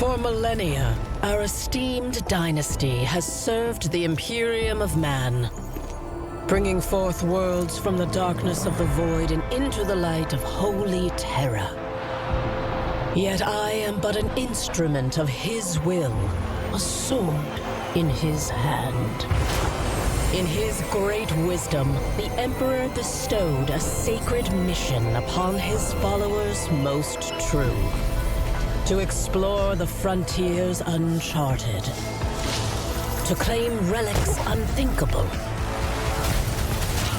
For millennia, our esteemed dynasty has served the Imperium of Man, bringing forth worlds from the darkness of the void and into the light of holy terror. Yet I am but an instrument of his will, a sword in his hand. In his great wisdom, the Emperor bestowed a sacred mission upon his followers most true: to explore the frontiers uncharted, to claim relics unthinkable,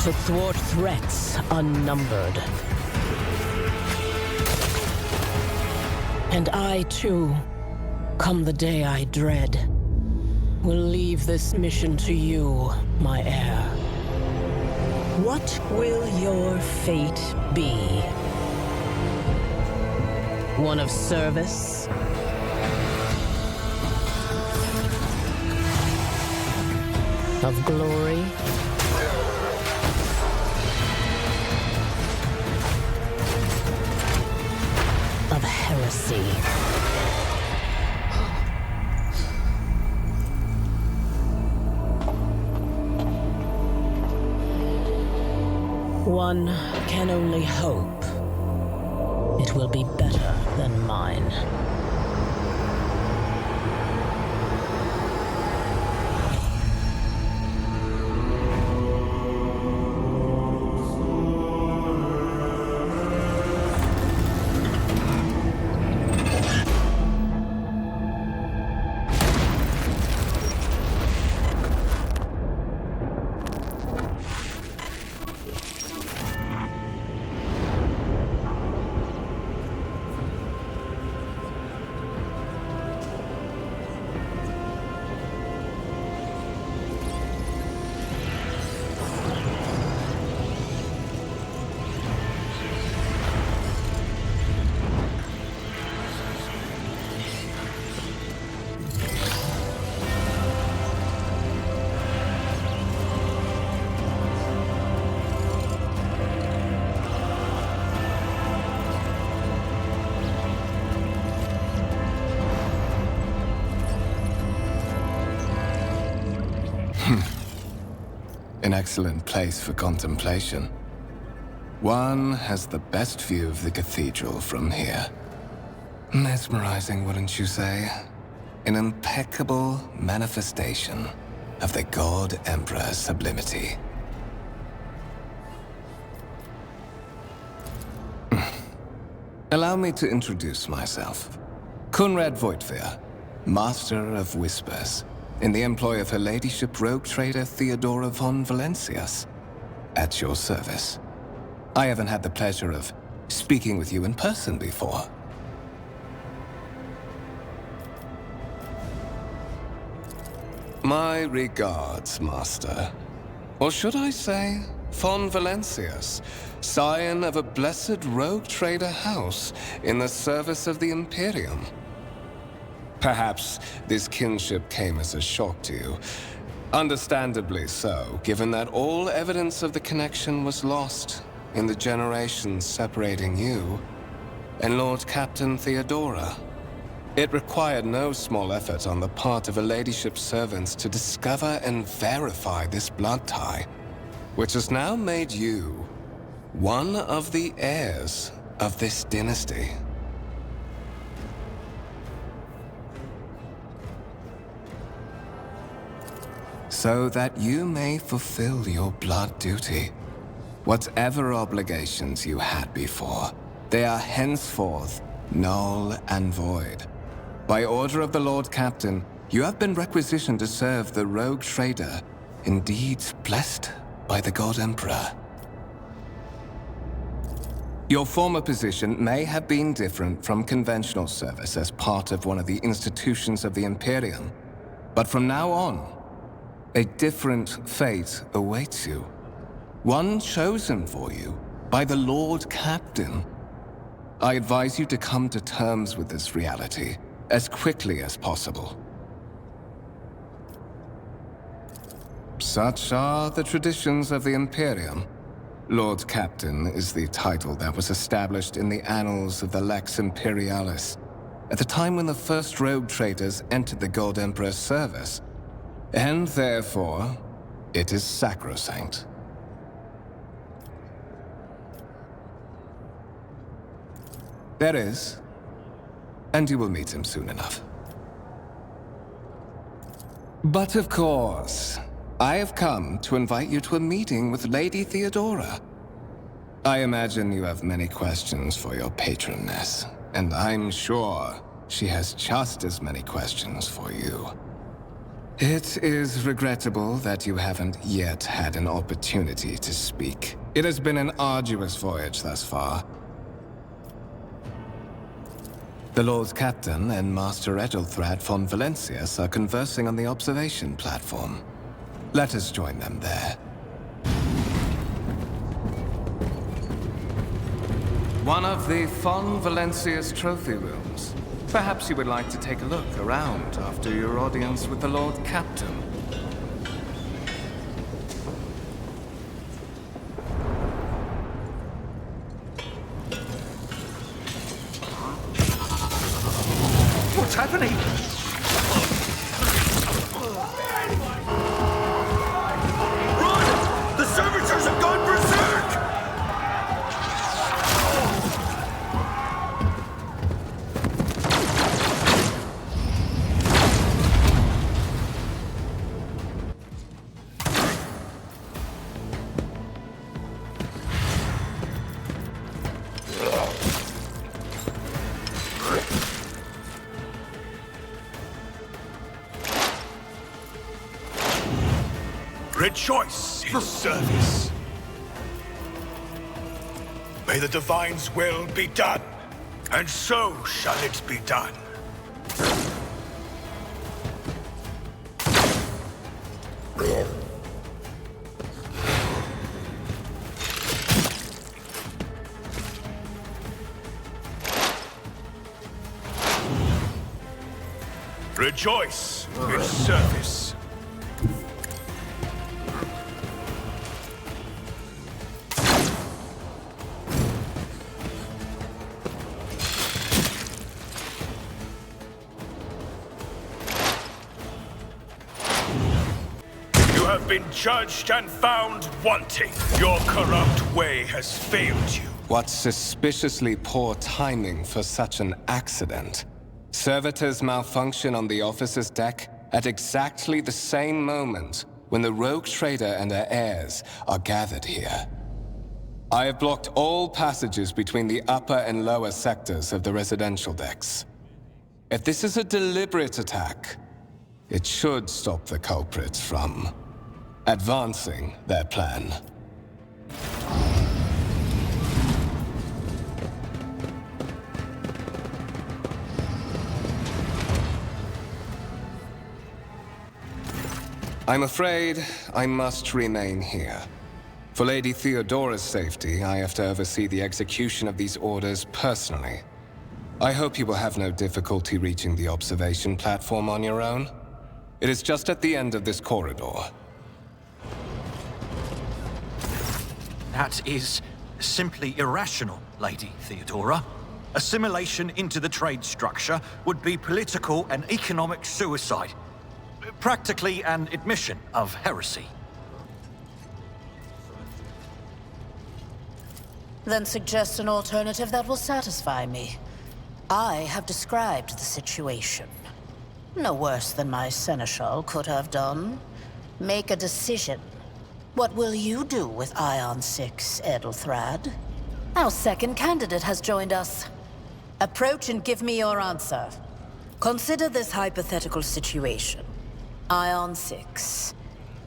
to thwart threats unnumbered. And I, too, come the day I dread, will leave this mission to you, my heir. What will your fate be? One of service? Of glory? Of heresy? One can only hope it will be better than mine. An excellent place for contemplation. One has the best view of the cathedral from here. Mesmerizing, wouldn't you say? An impeccable manifestation of the God Emperor's sublimity. Allow me to introduce myself. Conrad Voigtveer, Master of Whispers, in the employ of Her Ladyship Rogue Trader Theodora von Valancius, at your service. I haven't had the pleasure of speaking with you in person before. My regards, Master. Or should I say, von Valancius, scion of a blessed Rogue Trader house in the service of the Imperium. Perhaps this kinship came as a shock to you. Understandably so, given that all evidence of the connection was lost in the generations separating you and Lord Captain Theodora. It required no small effort on the part of Her Ladyship's servants to discover and verify this blood tie, which has now made you one of the heirs of this dynasty. So that you may fulfill your blood duty. Whatever obligations you had before, they are henceforth null and void. By order of the Lord Captain, you have been requisitioned to serve the Rogue Trader, indeed blessed by the God Emperor. Your former position may have been different from conventional service as part of one of the institutions of the Imperium, but from now on, a different fate awaits you. One chosen for you by the Lord Captain. I advise you to come to terms with this reality as quickly as possible. Such are the traditions of the Imperium. Lord Captain is the title that was established in the annals of the Lex Imperialis, at the time when the first rogue traders entered the Gold Emperor's service, and therefore, it is sacrosanct. There is, and you will meet him soon enough. But of course, I have come to invite you to a meeting with Lady Theodora. I imagine you have many questions for your patroness, and I'm sure she has just as many questions for you. It is regrettable that you haven't yet had an opportunity to speak. It has been an arduous voyage thus far. The Lord Captain and Master Ethelthrad von Valancius are conversing on the observation platform. Let us join them there. One of the von Valancius trophy rooms. Perhaps you would like to take a look around after your audience with the Lord Captain. What's happening? Run! The servitors have gone berserk! Rejoice in service. May the Divine's will be done, and so shall it be done. Rejoice in service. Been judged and found wanting. Your corrupt way has failed you. What suspiciously poor timing for such an accident. Servitors malfunction on the officer's deck at exactly the same moment when the rogue trader and her heirs are gathered here. I have blocked all passages between the upper and lower sectors of the residential decks. If this is a deliberate attack, it should stop the culprits from advancing their plan. I'm afraid I must remain here. For Lady Theodora's safety, I have to oversee the execution of these orders personally. I hope you will have no difficulty reaching the observation platform on your own. It is just at the end of this corridor. That is simply irrational, Lady Theodora. Assimilation into the trade structure would be political and economic suicide. Practically an admission of heresy. Then suggest an alternative that will satisfy me. I have described the situation. No worse than my seneschal could have done. Make a decision. What will you do with Ion 6, Ethelthrad? Our second candidate has joined us. Approach and give me your answer. Consider this hypothetical situation. Ion 6.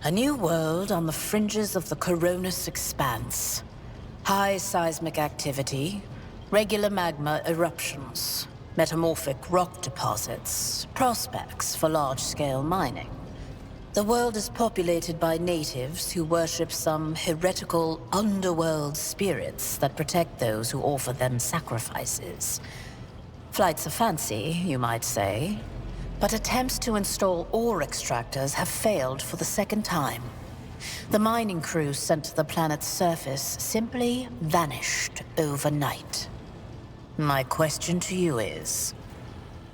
A new world on the fringes of the Koronus Expanse. High seismic activity, regular magma eruptions, metamorphic rock deposits, prospects for large-scale mining. The world is populated by natives who worship some heretical underworld spirits that protect those who offer them sacrifices. Flights of fancy, you might say, but attempts to install ore extractors have failed for the second time. The mining crews sent to the planet's surface simply vanished overnight. My question to you is,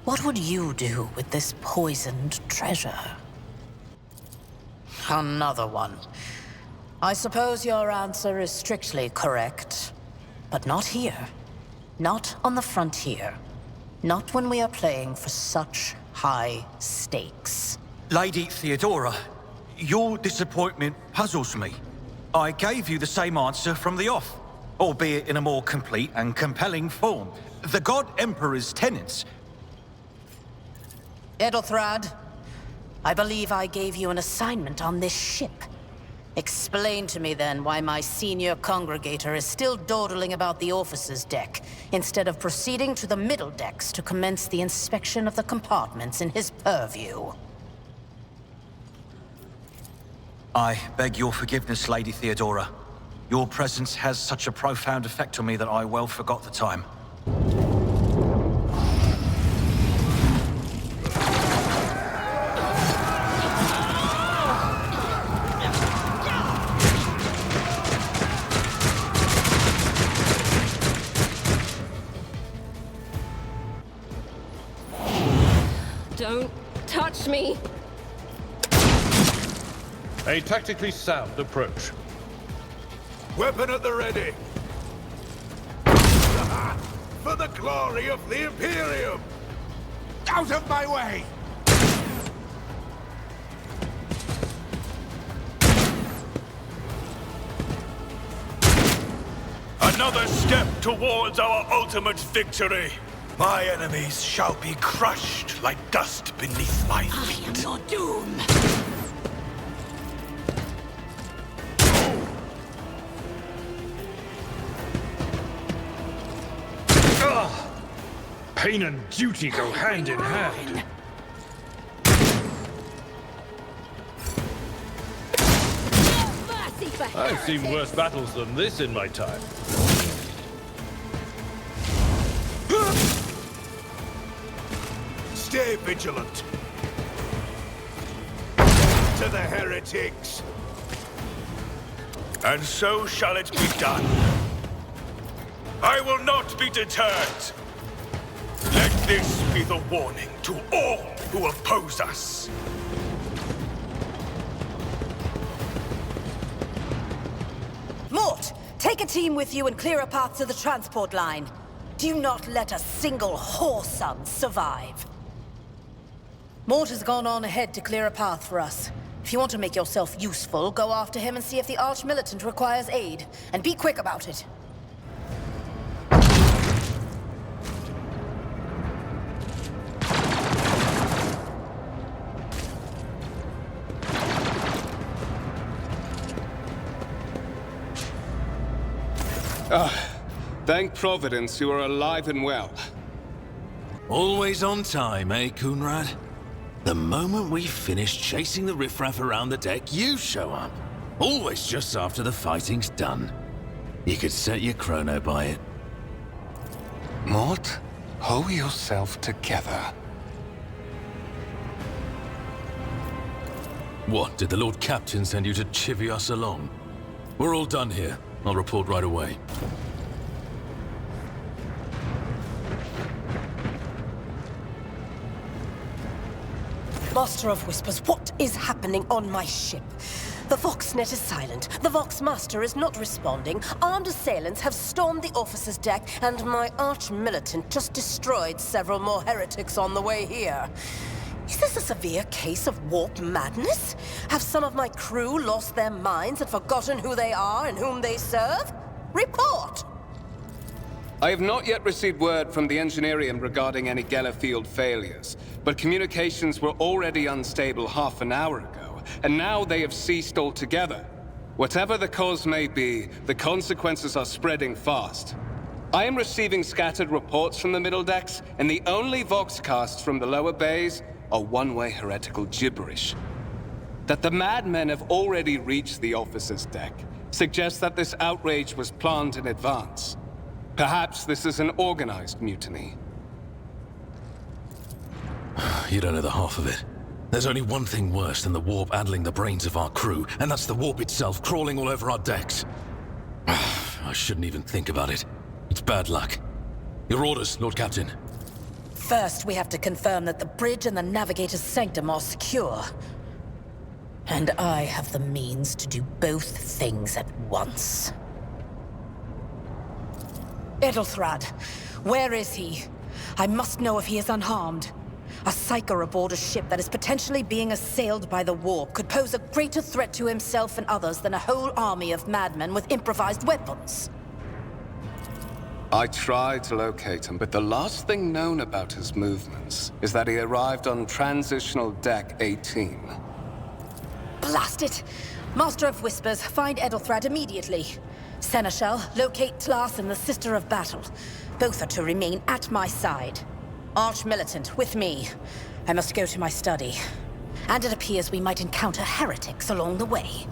What would you do with this poisoned treasure? Another one. I suppose your answer is strictly correct. But not here. Not on the frontier. Not when we are playing for such high stakes. Lady Theodora, your disappointment puzzles me. I gave you the same answer from the off, albeit in a more complete and compelling form. The God Emperor's tenets. Edelthrad, I believe I gave you an assignment on this ship. Explain to me then why my senior congregator is still dawdling about the officer's deck, instead of proceeding to the middle decks to commence the inspection of the compartments in his purview. I beg your forgiveness, Lady Theodora. Your presence has such a profound effect on me that I well forgot the time. Don't touch me! A tactically sound approach. Weapon at the ready! For the glory of the Imperium! Out of my way! Another step towards our ultimate victory! My enemies shall be crushed like dust beneath my feet. I am your doom! Pain and duty go hand in hand. I've seen worse battles than this in my time. Stay vigilant! To the heretics! And so shall it be done. I will not be deterred. Let this be the warning to all who oppose us. Mort, take a team with you and clear a path to the transport line. Do not let a single whoreson survive. Mort has gone on ahead to clear a path for us. If you want to make yourself useful, go after him and see if the Arch-Militant requires aid. And be quick about it. Thank Providence you are alive and well. Always on time, eh, Coonrad? The moment we finish chasing the riffraff around the deck, you show up. Always just after the fighting's done. You could set your chrono by it. Mort, hold yourself together. What, did the Lord Captain send you to chivvy us along? We're all done here. I'll report right away. Master of Whispers, what is happening on my ship? The Voxnet is silent. The Voxmaster is not responding. Armed assailants have stormed the officer's deck, and my arch-militant just destroyed several more heretics on the way here. Is this a severe case of warp madness? Have some of my crew lost their minds and forgotten who they are and whom they serve? Report! I have not yet received word from the Engineerium regarding any Gellerfield failures, but communications were already unstable half an hour ago, and now they have ceased altogether. Whatever the cause may be, the consequences are spreading fast. I am receiving scattered reports from the middle decks, and the only voxcasts from the lower bays are one-way heretical gibberish. That the madmen have already reached the officer's deck suggests that this outrage was planned in advance. Perhaps this is an organized mutiny. You don't know the half of it. There's only one thing worse than the warp addling the brains of our crew, and that's the warp itself crawling all over our decks. I shouldn't even think about it. It's bad luck. Your orders, Lord Captain. First, we have to confirm that the bridge and the navigator's sanctum are secure. And I have the means to do both things at once. Edelthrad, where is he? I must know if he is unharmed. A psyker aboard a ship that is potentially being assailed by the warp could pose a greater threat to himself and others than a whole army of madmen with improvised weapons. I tried to locate him, but the last thing known about his movements is that he arrived on Transitional Deck 18. Blast it! Master of Whispers, find Edelthrad immediately. Seneschal, locate Tlas and the Sister of Battle. Both are to remain at my side. Arch-Militant, with me. I must go to my study. And it appears we might encounter heretics along the way.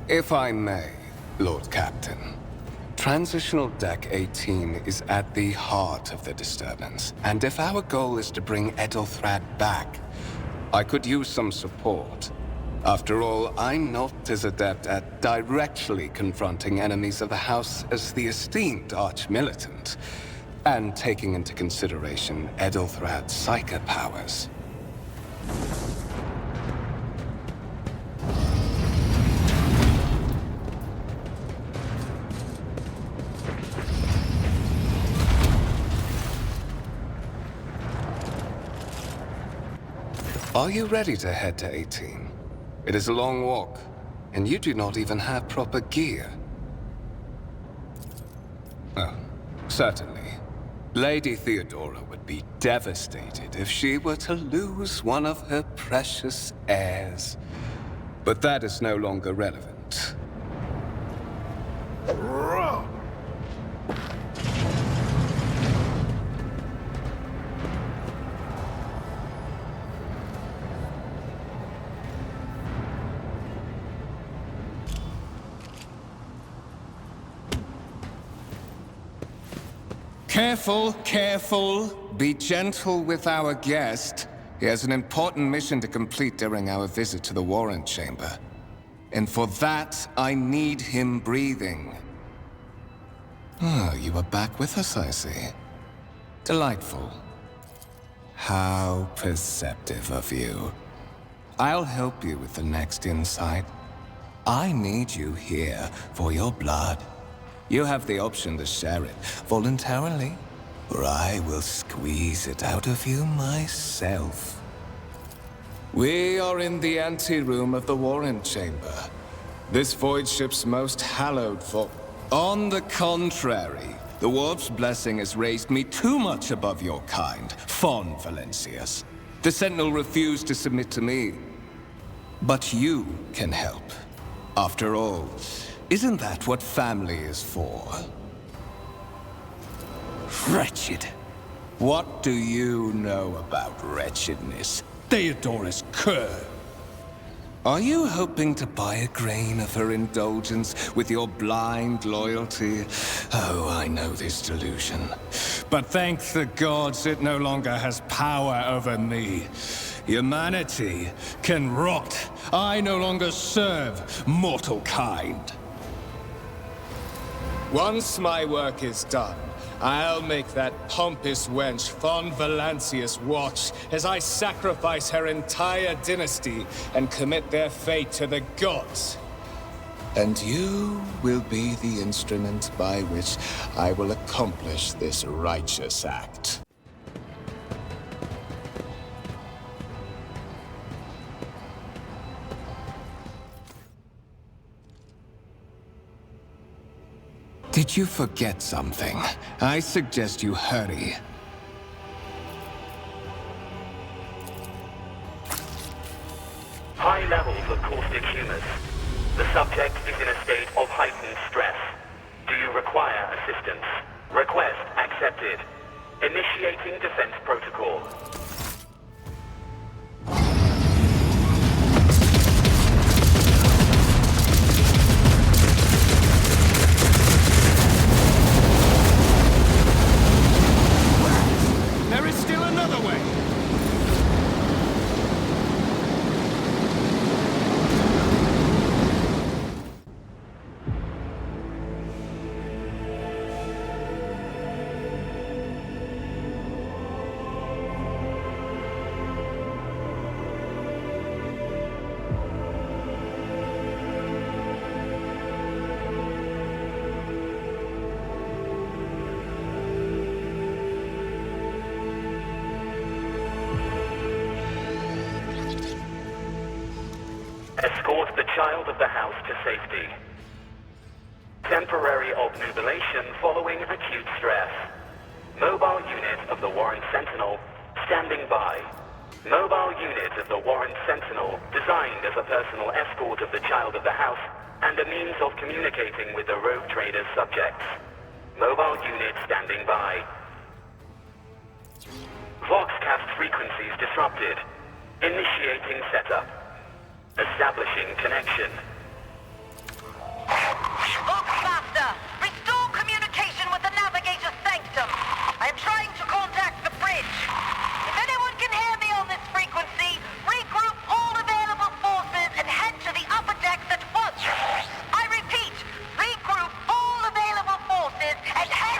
If I may, Lord Captain. Transitional Deck 18 is at the heart of the disturbance, and if our goal is to bring Edelthrad back, I could use some support. After all, I'm not as adept at directly confronting enemies of the House as the esteemed Arch-Militant, and taking into consideration Edelthrad's psyker powers. Are you ready to head to 18? It is a long walk, and you do not even have proper gear. Oh, certainly. Lady Theodora would be devastated if she were to lose one of her precious heirs. But that is no longer relevant. Careful, careful. Be gentle with our guest. He has an important mission to complete during our visit to the Warrant Chamber. And for that, I need him breathing. Oh, you are back with us, I see. Delightful. How perceptive of you. I'll help you with the next insight. I need you here for your blood. You have the option to share it voluntarily, or I will squeeze it out of you myself. We are in the anteroom of the Warrant Chamber. This voidship's most hallowed vault. On the contrary, the Warp's blessing has raised me too much above your kind, Fon Valancius. The Sentinel refused to submit to me. But you can help. After all, isn't that what family is for? Wretched. What do you know about wretchedness, Theodora's cur? Are you hoping to buy a grain of her indulgence with your blind loyalty? Oh, I know this delusion. But thank the gods it no longer has power over me. Humanity can rot. I no longer serve mortal kind. Once my work is done, I'll make that pompous wench Fon Valancius watch as I sacrifice her entire dynasty and commit their fate to the gods. And you will be the instrument by which I will accomplish this righteous act. Did you forget something? I suggest you hurry. High levels of caustic humus. The subject is in a state of heightened stress. Do you require assistance? Request accepted. Initiating defense protocol. There is still another way! Escort the child of the house to safety. Temporary obnubilation following acute stress. Mobile unit of the Warren Sentinel standing by. Mobile unit of the Warren Sentinel designed as a personal escort of the child of the house and a means of communicating with the rogue trader's subjects. Mobile unit standing by. Voxcast frequencies disrupted. Initiating setup. Establishing connection. Voxmaster, restore communication with the navigator's sanctum. I am trying to contact the bridge. If anyone can hear me on this frequency, regroup all available forces and head to the upper decks at once. I repeat, regroup all available forces and head...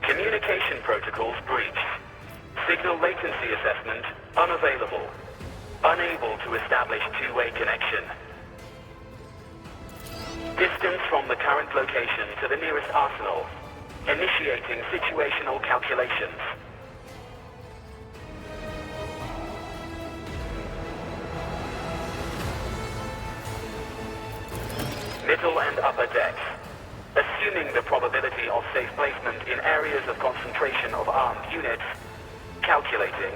Communication protocols breached. Signal latency assessment unavailable. Unable to establish two-way connection. Distance from the current location to the nearest arsenal. Initiating situational calculations. Middle and upper decks. Assuming the probability of safe placement in areas of concentration of armed units. Calculating.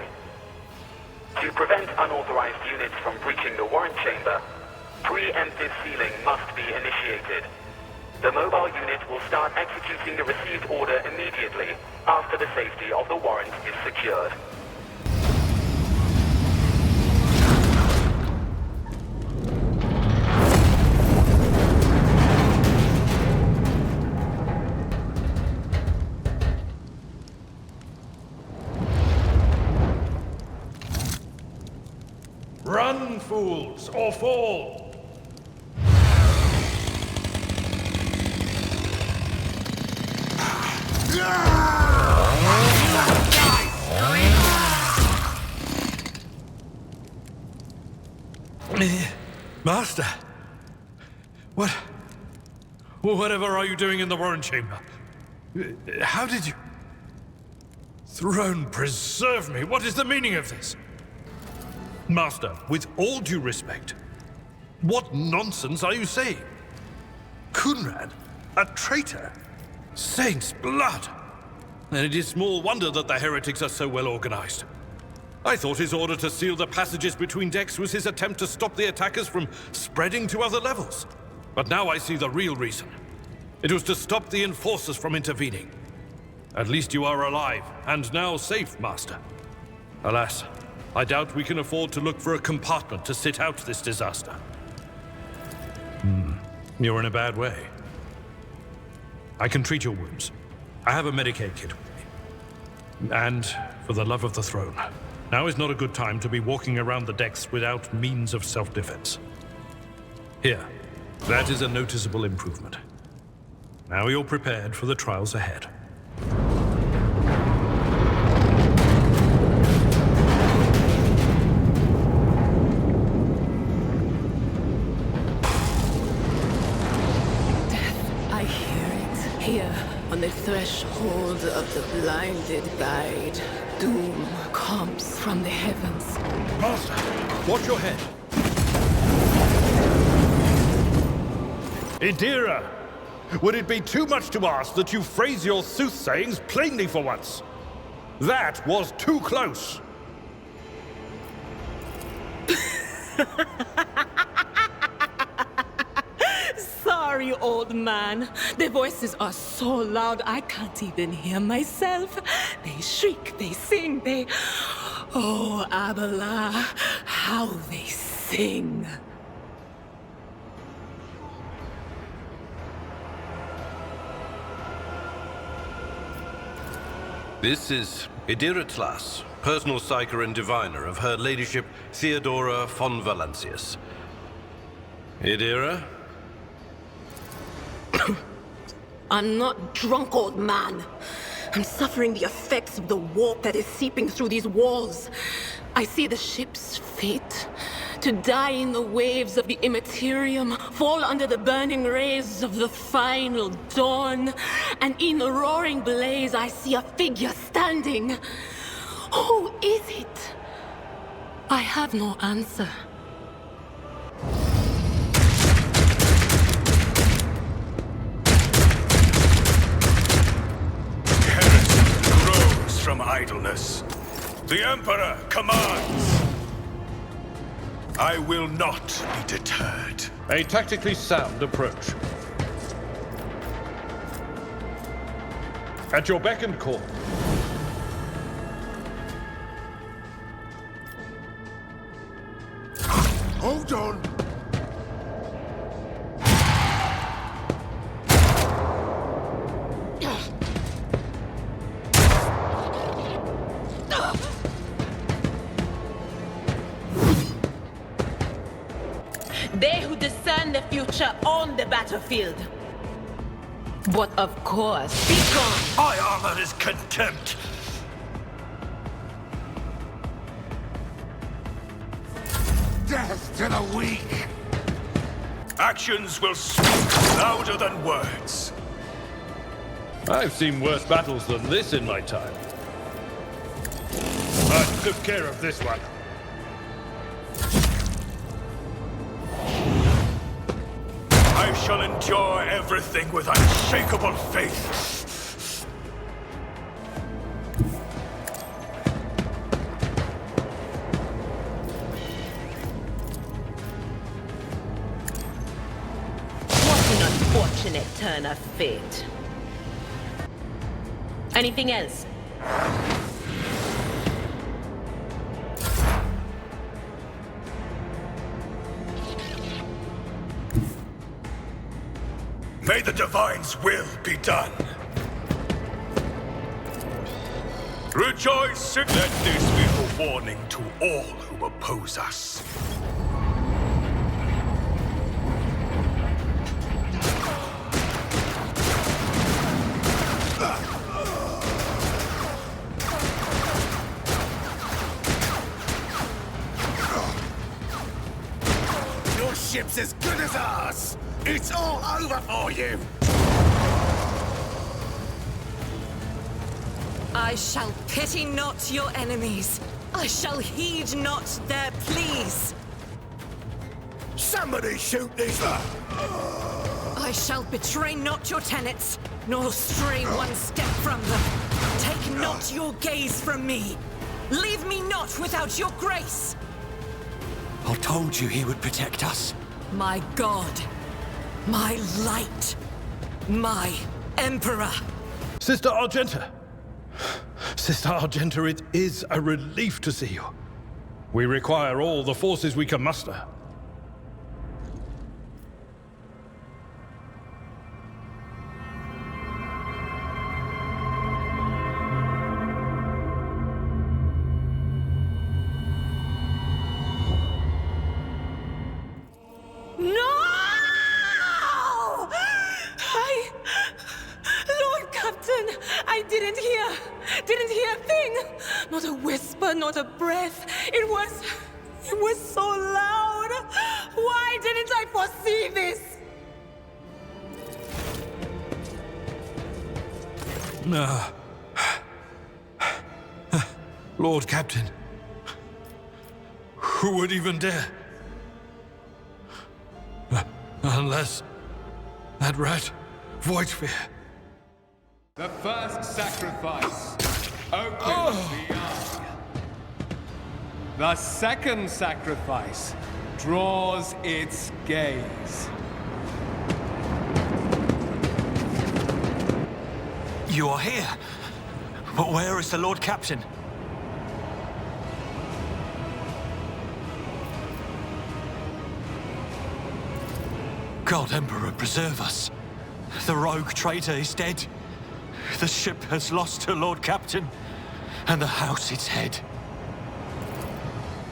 To prevent unauthorized units from breaching the warrant chamber, preemptive sealing must be initiated. The mobile unit will start executing the received order immediately after the safety of the warrant is secured. Run, fools, or fall! Master! Whatever are you doing in the Warren Chamber? How did you... Throne preserve me! What is the meaning of this? Master, with all due respect, what nonsense are you saying? Kunrad? A traitor? Saint's blood! And it is small wonder that the heretics are so well organized. I thought his order to seal the passages between decks was his attempt to stop the attackers from spreading to other levels. But now I see the real reason. It was to stop the enforcers from intervening. At least you are alive, and now safe, Master. Alas, I doubt we can afford to look for a compartment to sit out this disaster. You're in a bad way. I can treat your wounds. I have a Medicaid kit with me. And, for the love of the throne, now is not a good time to be walking around the decks without means of self-defense. Here, that is a noticeable improvement. Now you're prepared for the trials ahead. Here, on the threshold of the blinded guide, doom comes from the heavens. Master, watch your head. Idira, would it be too much to ask that you phrase your soothsayings plainly for once? That was too close. Sorry, old man. The voices are so loud I can't even hear myself. They shriek, they sing, they... Oh, Abala, how they sing. This is Idira Tlas, personal psyker and diviner of Her Ladyship Theodora von Valancius. Idira? I'm not drunk, old man. I'm suffering the effects of the warp that is seeping through these walls. I see the ship's fate, To die in the waves of the immaterium, fall under the burning rays of the final dawn, and in the roaring blaze I see a figure standing. Who is it? I have no answer. Heresy grows from idleness. The Emperor commands. I will not be deterred. A tactically sound approach. At your beck and call. Hold on! They who discern the future on the battlefield. But of course, be gone! My armor is contempt! Death to the weak! Actions will speak louder than words. I've seen worse battles than this in my time. I took care of this one. I shall endure everything with unshakable faith. What an unfortunate turn of fate. Anything else? May the Divine's will be done. Rejoice and let this be a warning to all who oppose us. Your ship's as good as ours! It's all over for you! I shall pity not your enemies. I shall heed not their pleas. Somebody shoot these! I shall betray not your tenets, nor stray one step from them. Take not your gaze from me. Leave me not without your grace. I told you he would protect us. My God. My light. My Emperor. Sister Argenta! Sister Argenta, it is a relief to see you. We require all the forces we can muster. Didn't hear a thing. Not a whisper, not a breath. It was so loud. Why didn't I foresee this? Lord Captain, who would even dare? Unless that rat, Voidsphere. The first sacrifice opens the eye. The second sacrifice draws its gaze. You are here. But where is the Lord Captain? God Emperor, preserve us. The rogue traitor is dead. The ship has lost her Lord Captain, and the house its head.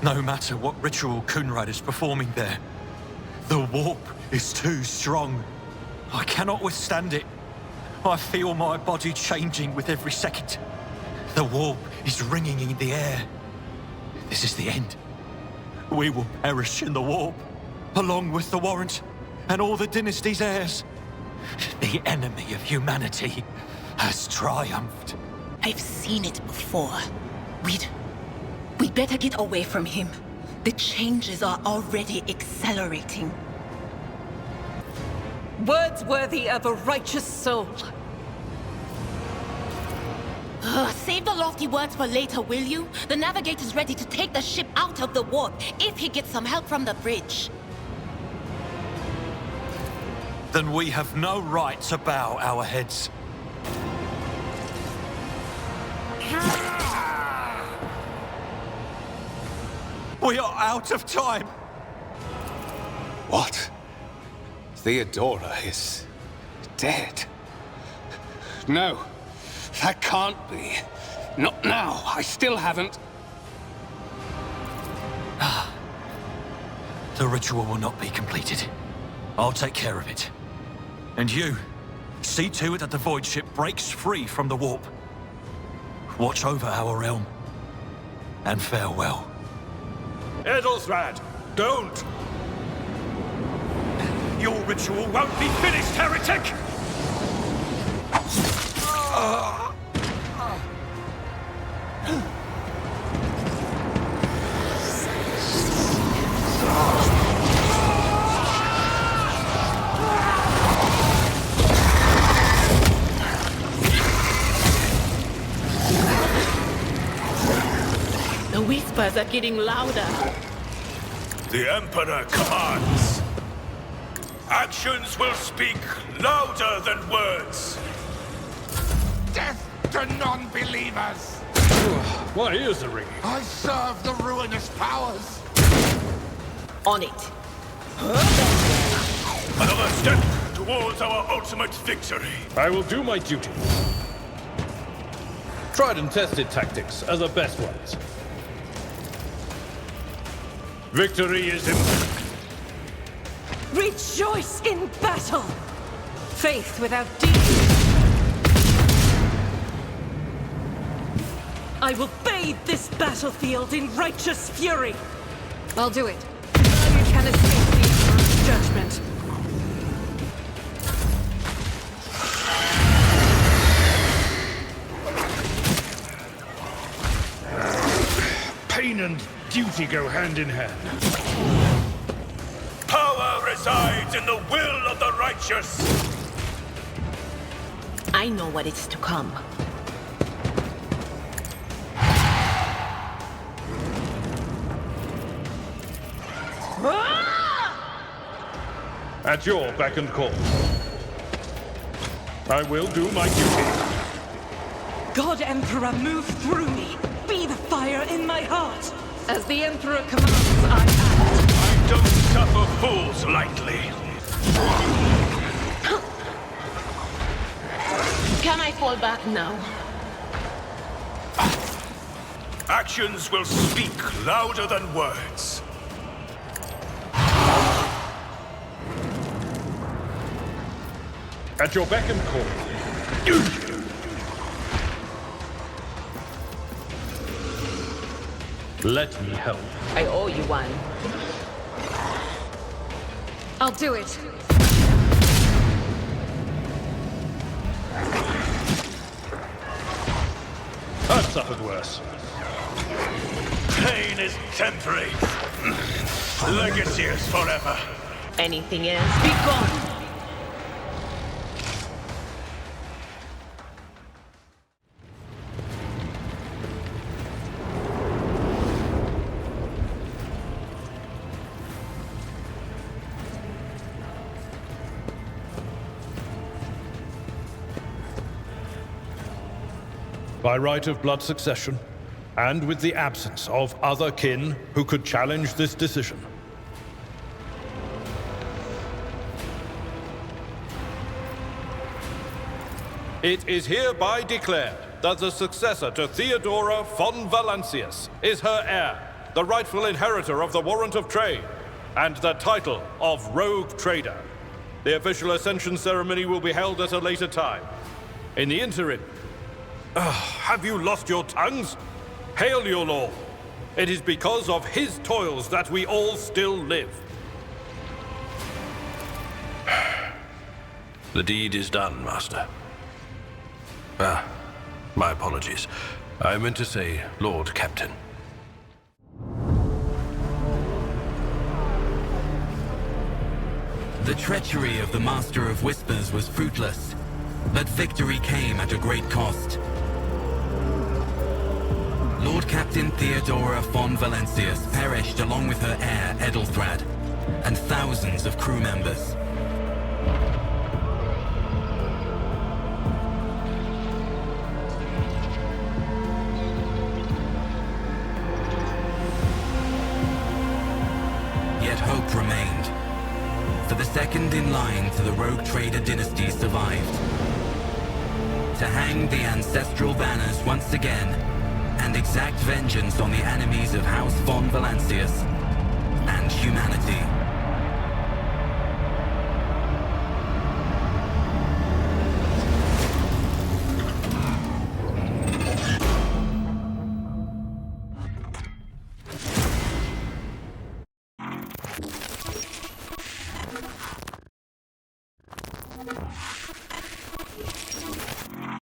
No matter what ritual Kunrad is performing there, the warp is too strong. I cannot withstand it. I feel my body changing with every second. The warp is ringing in the air. This is the end. We will perish in the warp, along with the warrant and all the dynasty's heirs. The enemy of humanity has triumphed. I've seen it before. We'd better get away from him. The changes are already accelerating. Words worthy of a righteous soul. Save the lofty words for later, will you? The navigator's ready to take the ship out of the warp if he gets some help from the bridge. Then we have no right to bow our heads. We are out of time! What? Theodora is dead? No, that can't be. Not now. I still haven't. The ritual will not be completed. I'll take care of it. And you, see to it that the void ship breaks free from the warp. Watch over our realm. And farewell. Edelthrad, don't! Your ritual won't be finished, heretic! The whispers are getting louder. The Emperor commands. Actions will speak louder than words. Death to non-believers! My ears are ringing. I serve the ruinous powers! On it. Another step towards our ultimate victory. I will do my duty. Tried and tested tactics are the best ones. Victory is imminent. Rejoice in battle! Faith without deeds. I will bathe this battlefield in righteous fury. I'll do it. You can escape the Emperor's judgment. Pain and duty go hand in hand. Power resides in the will of the righteous. I know what is to come. At your beck and call. I will do my duty. God Emperor, move through me. Be the fire in my heart. As the Emperor commands, I act. I don't suffer fools lightly. Can I fall back now? Actions will speak louder than words. At your beck and call. Let me help. I owe you one. I'll do it. I've suffered worse. Pain is temporary. Legacy is forever. Anything else? Be gone! By right of blood succession, and with the absence of other kin who could challenge this decision. It is hereby declared that the successor to Theodora von Valancius is her heir, the rightful inheritor of the warrant of trade, and the title of Rogue Trader. The official ascension ceremony will be held at a later time. In the interim, have you lost your tongues? Hail your lord. It is because of his toils that we all still live. The deed is done, Master. My apologies. I meant to say Lord Captain. The treachery of the Master of Whispers was fruitless, but victory came at a great cost. Lord Captain Theodora von Valancius perished along with her heir, Edelthrad, and thousands of crew members. Yet hope remained. For the second in line to the Rogue Trader dynasty survived. To hang the ancestral banners once again, and exact vengeance on the enemies of House von Valancius and humanity.